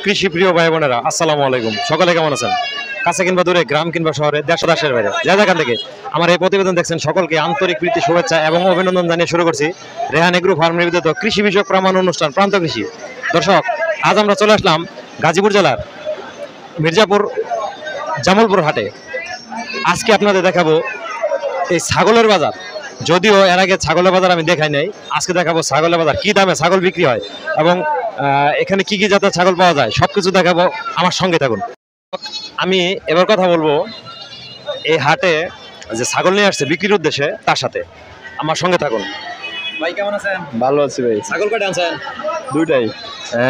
কৃষি প্রিয় ভাই বোনেরা, আসসালামু আলাইকুম। সকলে কেমন আছেন? কাছে কিংবা দূরে, গ্রাম কিংবা শহরে, দেশ ও দেশের বাইরে, যে যেখান থেকে আমার এই প্রতিবেদন দেখছেন, সকলকে আন্তরিক প্রীতি, শুভেচ্ছা এবং অভিনন্দন জানিয়ে শুরু করছি রেহান এগ্রো ফার্ম নিবেদিত কৃষি বিষয়ক প্রামাণ্য অনুষ্ঠান প্রান্ত কৃষি। দর্শক, আজ আমরা চলে আসলাম গাজীপুর জেলার মির্জাপুর জামালপুর হাটে। আজকে আপনাদের দেখাবো এই ছাগলের বাজার। যদিও এর আগে ছাগলের বাজার আমি দেখাই নাই, আজকে দেখাবো ছাগলের বাজার, কি দামে ছাগল বিক্রি হয় এবং এখানে কি কি জাতের ছাগল পাওয়া যায় সবকিছু দেখাবো। আমার সঙ্গে থাকুন। আমি এবার কথা বলবো এই হাটে যে ছাগল নিয়ে আসছে বিক্রির উদ্দেশ্যে, তার সাথে আমার সঙ্গে থাকুন। ভাই কেমন আছেন? ভালো আছি ভাই। ছাগল কয়টা আনছেন? দুইটাই।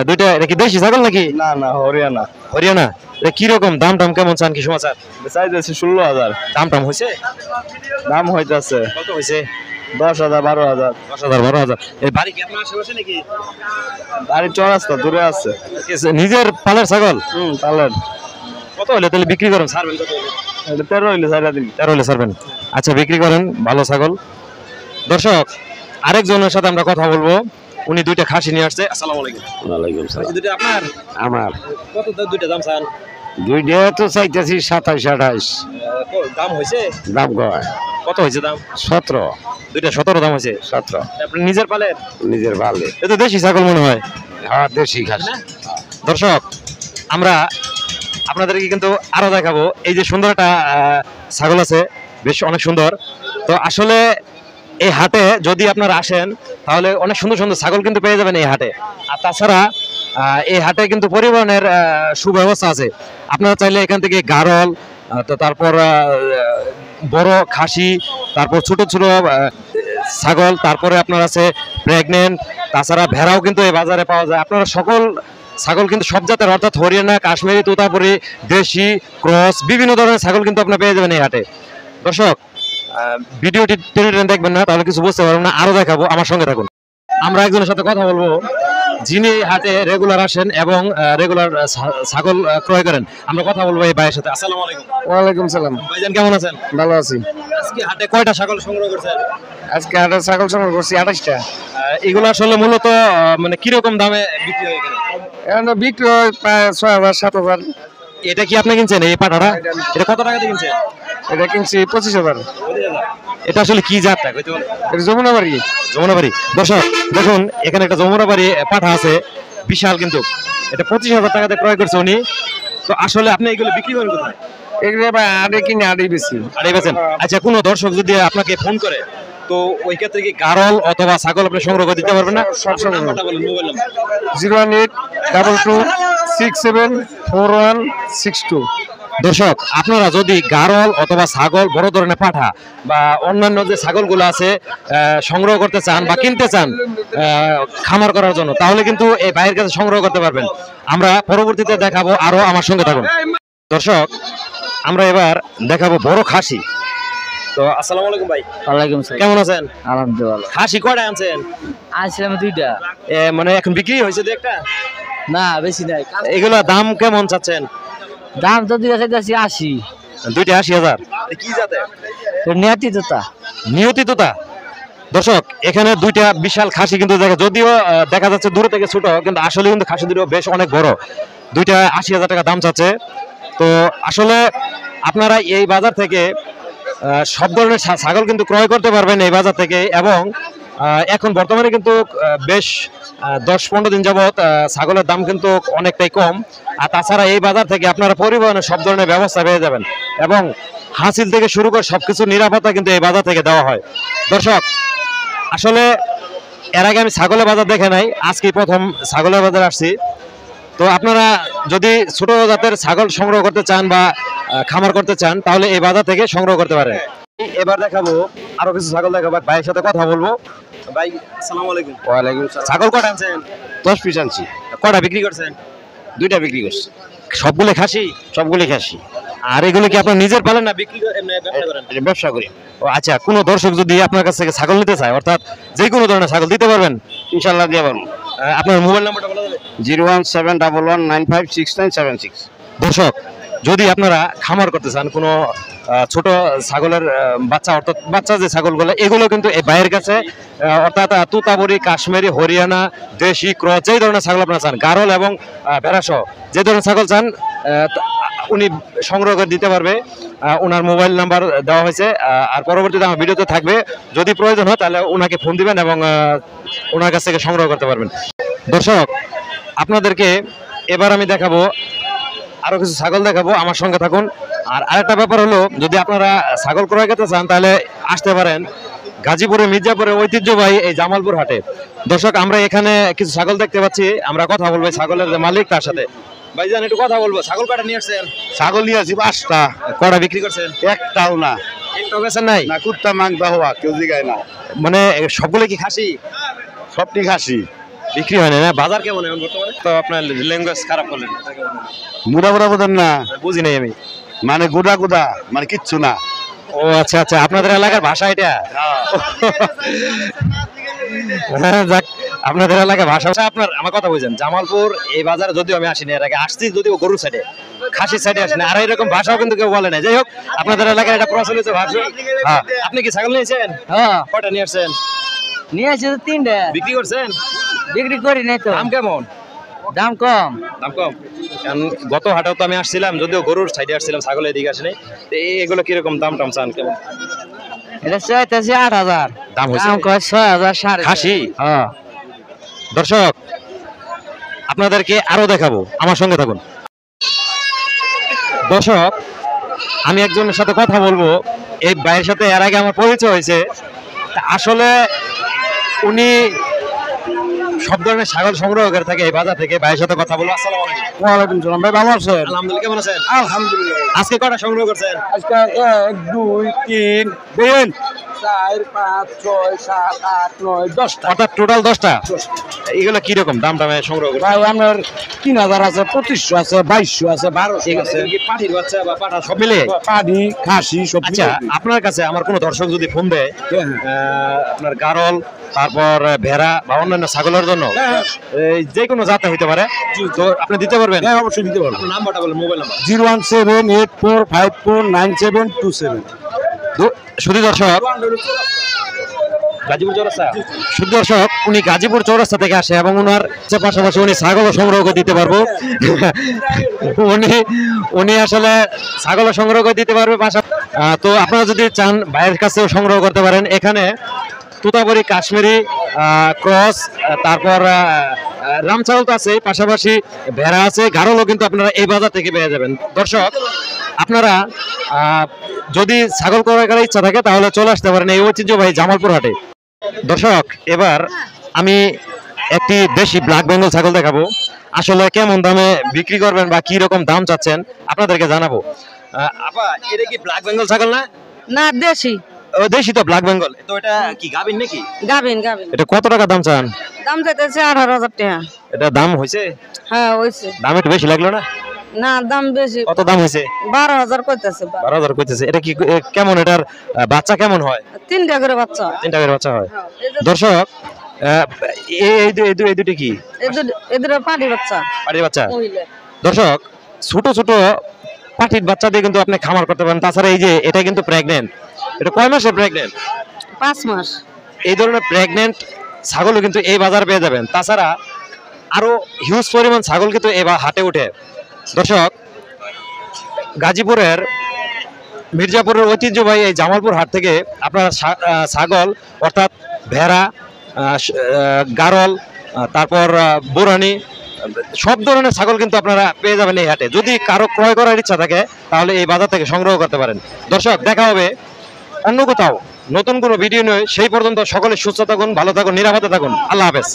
দুইটা? এটা কি দেশি ছাগল নাকি? না না, হরিয়ানা। হরিয়ানা? কি রকম দাম টাম কেমন চান, কি সমাচার? চাইতেছি 16,000। দাম টাম হয়েছে? দাম হইতেছে কত হয়েছে? 10,000, 12,000। 10,000, 12,000। এই বাড়ি কি আপনার আশেপাশে নাকি? বাড়ি চরাস্তা দূরে আছে। নিজের পালের ছাগল? পালেন। কত হলে তাহলে বিক্রি করেন? ছাড়বেন কত হলে? 13 হইলে ছাড়া দিন। 13 হলে ছাড়বেন। আচ্ছা, বিক্রি করেন ভালো ছাগল। দর্শক, আরেকজনের সাথে আমরা কথা বলবো। উনি দুইটা খাসি নিয়ে আসছে। আসসালামু আলাইকুম। ওয়ালাইকুম সালাম। দুইটা আপনার? আমার কত দুইটা দাম চান? দুইটা তো চাইতেছি 27, 28। দাম হয়েছে? দাম কয়? কত হয়েছে দাম? 17। দুইটা 17 দাম হয়েছে। 17 আপনি নিজের পালের? নিজের বালে। এ তো দেশি ছাগল মনে হয়। হ্যাঁ, দেশি খাসি। দর্শক, আমরা আপনাদেরকে কিন্তু আরো দেখাবো। এই যে সুন্দর একটা ছাগল আছে, বেশ অনেক সুন্দর। তো আসলে এই হাটে যদি আপনারা আসেন তাহলে অনেক সুন্দর সুন্দর ছাগল কিন্তু পেয়ে যাবেন এই হাটে। আর তাছাড়া এই হাটে কিন্তু পরিবহনের সুব্যবস্থা আছে। আপনারা চাইলে এখান থেকে গারল, তো তারপর বড় খাসি, তারপর ছোট ছোট ছাগল, তারপরে আপনার আছে প্রেগনেন্ট, তাছাড়া ভেড়াও কিন্তু এই বাজারে পাওয়া যায়। আপনারা সকল ছাগল কিন্তু সব জাতের, অর্থাৎ হরিয়ানা, কাশ্মীরি, তোতাপুরি, দেশি, ক্রস, বিভিন্ন ধরনের ছাগল কিন্তু আপনারা পেয়ে যাবেন এই হাটে। দর্শক, ভিডিওটি টেনে দেখবেন না, তাহলে কিছু বুঝতে পারবেন না। আরো দেখাবো, আমার সঙ্গে থাকুন। আমরা একজনের সাথে কথা বলবো যিনি এই হাটে রেগুলার আসেন এবং রেগুলার ছাগল ক্রয় করেন। আমরা কথা বলবো এই ভাইয়ের সাথে। আসসালামু আলাইকুম। ওয়ালাইকুম সালাম। ভাইজান কেমন আছেন? ভালো আছি। আজকে হাটে কয়টা ছাগল সংগ্রহ করছেন? আজকে হাটে ছাগল সংগ্রহ করছি 28টা। এগুলো আসলে মূলত মানে কিরকম দামে বিক্রি হয় এখানে? এখন বিক্রি হয় প্রায় 6,000, 7,000। এটা কি আপনি কিনছেন এই পাঠাটা? এটা কত টাকা দিয়ে কিনছেন? এটা কিনছি 25,000। এটা আসলে কি জাত? এটা যমুনাবাড়ি। যমুনাবাড়ি। দর্শক দেখুন, এখানে একটা যমুনাবাড়ি পাঠা আছে, বিশাল কিন্তু। এটা 25,000 টাকাতে ক্রয় করছে উনি। তো আসলে আপনি এগুলো বিক্রি করেন কোথায়? এগুলো ভাই আড়ে কিনে আড়েই বেশি। আড়ে বেচেন? আচ্ছা, কোনো দর্শক যদি আপনাকে ফোন করে, তো ওই ক্ষেত্রে কি গারল অথবা ছাগল আপনি সংগ্রহ করে দিতে পারবেন না? সব সময়। নাম্বারটা বলুন, মোবাইল নাম্বার। 01822674162। দর্শক, আপনারা যদি গারল অথবা ছাগল, বড় ধরনের পাঠা বা অন্যান্য যে ছাগলগুলো আছে সংগ্রহ করতে চান বা কিনতে চান খামার করার জন্য, তাহলে কিন্তু এই ভাইয়ের কাছে সংগ্রহ করতে পারবেন। আমরা পরবর্তীতে দেখাবো, আরো আমার সঙ্গে থাকুন। দর্শক, আমরা এবার দেখাবো বড় খাসি। তো আসসালামু আলাইকুম ভাই। ওয়ালাইকুম সালাম। কেমন আছেন? আলহামদুলিল্লাহ। খাসি কয়টা আনছেন? আনছিলাম 2টা। মানে এখন বিক্রি হয়েছে দু একটা? না, বেশি নাই। এগুলা দাম কেমন চাচ্ছেন? দাম তো 2টা চাইতেছি 80। দুইটা 80,000। কি জাতে? নিয়াতি তোতা। নিয়তি তোতা। দর্শক, এখানে দুইটা বিশাল খাসি কিন্তু যদিও দেখা যাচ্ছে দূরে থেকে ছোট, কিন্তু আসলে কিন্তু খাসি দুটো বেশ অনেক বড়। দুইটা 80,000 টাকা দাম চাচ্ছে। তো আসলে আপনারা এই বাজার থেকে সব ধরনের ছাগল কিন্তু ক্রয় করতে পারবেন এই বাজার থেকে। এবং এখন বর্তমানে কিন্তু বেশ 10-15 দিন যাবৎ ছাগলের দাম কিন্তু অনেকটাই কম। আর তাছাড়া এই বাজার থেকে আপনারা পরিবহনের সব ধরনের ব্যবস্থা পেয়ে যাবেন এবং হাসিল থেকে শুরু করে সবকিছু নিরাপত্তা কিন্তু এই বাজার থেকে দেওয়া হয়। দর্শক, আসলে এর আগে আমি ছাগলের বাজার দেখে নাই, আজকে প্রথম ছাগলের বাজার আসছি। তো আপনারা যদি ছোট জাতের ছাগল সংগ্রহ করতে চান বা খামার করতে চান, তাহলে এই বাজার থেকে সংগ্রহ করতে পারেন। এবার দেখাবো আরো কিছু ছাগল, দেখাবো ভাইয়ের সাথে কথা বলবো। ভাই আসসালামু আলাইকুম। ওয়ালাইকুম সালাম। ছাগল কয়টা আনছেন? 10 পিস আনছি। কয়টা বিক্রি করছেন? 2টা বিক্রি করছি। সবগুলো খাসি? সবগুলি খাসি। আর এগুলো কি আপনার নিজের পালেন না বিক্রি ব্যবসা করেন? এটা ব্যবসা করি। ও আচ্ছা, কোনো দর্শক যদি আপনার কাছ থেকে ছাগল নিতে চায়, অর্থাৎ যে কোনো ধরনের ছাগল দিতে পারবেন? ইনশাআল্লাহ দিয়ে পারবো। আপনার মোবাইল নাম্বারটা বলা যাবে? 01711956976। দর্শক, যদি আপনারা খামার করতে চান কোনো ছোট ছাগলের বাচ্চা, অর্থাৎ বাচ্চা যে ছাগলগুলো, এগুলো কিন্তু এই ভাইয়ের কাছে অর্থাৎ তুতাবরি, কাশ্মীরি, হরিয়ানা, দেশি, ক্রস, যেই ধরনের ছাগল আপনারা চান, গারল এবং ভেড়াসহ যে ধরনের ছাগল চান উনি সংগ্রহ করে দিতে পারবে। ওনার মোবাইল নাম্বার দেওয়া হয়েছে, আর পরবর্তীতে আমার ভিডিওতে থাকবে। যদি প্রয়োজন হয় তাহলে ওনাকে ফোন দিবেন এবং ওনার কাছ থেকে সংগ্রহ করতে পারবেন। দর্শক, আপনাদেরকে এবার আমি দেখাবো আরো কিছু ছাগল দেখাবো, আমার সঙ্গে থাকুন। আর আরেকটা ব্যাপার হলো, যদি আপনারা ছাগল ক্রয় করতে চান তাহলে আসতে পারেন গাজীপুরে মির্জাপুরে ঐতিহ্যবাহী এই জামালপুর হাটে। দর্শক, আমরা এখানে কিছু ছাগল দেখতে পাচ্ছি, আমরা কথা বলবো ছাগলের যে মালিক তার সাথে। ভাইজান একটু কথা বলবো, ছাগল কটা নিয়ে আসছেন? ছাগল নিয়ে আসি 5টা, কটা বিক্রি করছেন? একটাও না। একটাও বেচেন নাই? না, কুত্তা মাংস হওয়া কেউ জিগায় না। মানে সবগুলো কি খাসি? সবটি খাসি। বিক্রি হয় না? বাজার কেমন এখন বর্তমানে? তো আপনার ল্যাঙ্গুয়েজ খারাপ করলেন। মুড়া মুড়া বোধন না, বুঝি নাই আমি। মানে গুদা গুদা, মানে কিচ্ছু না। ও আচ্ছা আচ্ছা, আপনাদের এলাকার ভাষা এটা? যাক, আপনাদের এলাকার ভাষা। আপনার আমার কথা বুঝছেন, জামালপুর এই বাজারে যদিও আমি আসিনি, এর আগে আসছি যদিও গরুর সাইডে, খাসির সাইডে আসিনি, আর এরকম ভাষাও কিন্তু কেউ বলে না। যাই হোক, আপনাদের এলাকায় এটা প্রচলিত ভাষা। হ্যাঁ, আপনি কি ছাগল নিয়েছেন? হ্যাঁ কয়টা নিয়ে আসছেন? নিয়ে আসছি তো 3টা। বিক্রি করছেন? বিক্রি করি নাই তো। দাম কেমন? দাম কম। দাম কম? কারণ গত হাটেও তো আমি আসছিলাম, যদিও গরুর সাইডে আসছিলাম, ছাগলের দিকে আসেনি। তো এগুলো কিরকম দাম টাম চান কেমন? এটা চাইতেছি 8,000। দাম হয়েছে? দাম কয় 6,000 সাড়ে। খাসি? হ্যাঁ। দর্শক, আপনাদেরকে আরো দেখাবো, আমার সঙ্গে থাকুন। দর্শক, আমি একজনের সাথে কথা বলবো, এই ভাইয়ের সাথে এর আগে আমার পরিচয় হয়েছে। তা আসলে উনি সব ধরনের ছাগল সংগ্রহ করে থাকে এই বাজার থেকে। ভাইয়ের সাথে কথা বলবো। আসসালামু আলাইকুম। ওয়ালাইকুম সালাম। ভাই ভালো আছেন? আলহামদুলিল্লাহ, কেমন আছেন? আলহামদুলিল্লাহ। আজকে কটা সংগ্রহ করছেন? আজকে 1 2 3 4 5 6 7 8 9 10টা। অর্থাৎ টোটাল 10টা। এগুলো কিরকম দাম টামে সংগ্রহ করছেন? ভাই আপনার 3,000 আছে, 2500 আছে, 2200 আছে, 1200 আছে। এগুলো কি পাঠির বাচ্চা বা পাঠা সব মিলে? পানি খাসি সব। আচ্ছা, আপনার কাছে আমার কোনো দর্শক যদি ফোন দেয় আপনার গারল, তারপর ভেড়া বা অন্যান্য ছাগলের জন্য এই যে কোনো জাতে হইতে পারে, তো আপনি দিতে পারবেন? হ্যাঁ, অবশ্যই দিতে পারবো। আপনার নাম্বারটা বলেন, মোবাইল নাম্বার। 01784549727। শুধু দর্শক, গাজীপুর চৌরাস্তা। শুধু দর্শক, উনি গাজীপুর চৌরাস্তা থেকে আসে এবং ওনার পাশাপাশি উনি ছাগল সংগ্রহ করে দিতে পারবো। উনি আসলে ছাগল সংগ্রহ করে দিতে পারবে। তো আপনারা যদি চান ভাইয়ের কাছেও সংগ্রহ করতে পারেন। এখানে তুতাবরি, কাশ্মীরি, ক্রস, তারপর রাম ছাগল তো আছে, পাশাপাশি ভেড়া আছে, গারলও কিন্তু আপনারা এই বাজার থেকে পেয়ে যাবেন। দর্শক, আপনারা যদি ছাগল ক্রয় করার ইচ্ছা থাকে তাহলে চলে আসতে পারেন এই ঐতিহ্যবাহী জামালপুর হাটে। দর্শক, এবার আমি একটি দেশি ব্ল্যাক বেঙ্গল ছাগল দেখাবো। আসলে কেমন দামে বিক্রি করবেন বা কি রকম দাম চাচ্ছেন আপনাদেরকে জানাবো। আপা, এটা কি ব্ল্যাক বেঙ্গল ছাগল না? না, দেশি। ও দেশি তো, ব্ল্যাক বেঙ্গল। তো এটা কি গাবিন নাকি? গাবিন গাবিন। এটা কত টাকা দাম চান? দাম চাইতেছে 18,000 টাকা। এটা দাম হয়েছে? হ্যাঁ হয়েছে। দাম একটু বেশি লাগলো না? না, দাম বেশি। কত দাম হয়েছে? 12,000 কইতেছে। 12,000 কইতেছে। এটা কি কেমন, এটার বাচ্চা কেমন হয়? 3টা করে বাচ্চা। 3টা করে বাচ্চা হয়। হ্যাঁ, দর্শক, এই দুটি কি? এদের পাটি বাচ্চা। পাটির বাচ্চা। মহিলা। দর্শক, ছোট ছোট পাটির বাচ্চা দিয়ে কিন্তু আপনি খামার করতে পারেন। তাছাড়া এই যে এটা কিন্তু প্রেগনেন্ট। এটা কয় মাসের প্রেগনেন্ট? 5 মাস। এই ধরনের প্রেগনেন্ট ছাগলও কিন্তু এই বাজার পেয়ে যাবেন। তাছাড়া আরো হিউজ পরিমাণ ছাগল কিন্তু এবার হাটে উঠে। দর্শক, গাজীপুরের মির্জাপুরের ঐতিহ্যবাহী এই জামালপুর হাট থেকে আপনারা ছাগল অর্থাৎ ভেড়া, গারল, তারপর বোরানি, সব ধরনের ছাগল কিন্তু আপনারা পেয়ে যাবেন এই হাটে। যদি কারো ক্রয় করার ইচ্ছা থাকে তাহলে এই বাজার থেকে সংগ্রহ করতে পারেন। দর্শক, দেখা হবে অন্য কোথাও নতুন কোনো ভিডিও নয়। সেই পর্যন্ত সকলে সুস্থ থাকুন, ভালো থাকুন, নিরাপদে থাকুন। আল্লাহ হাফেজ।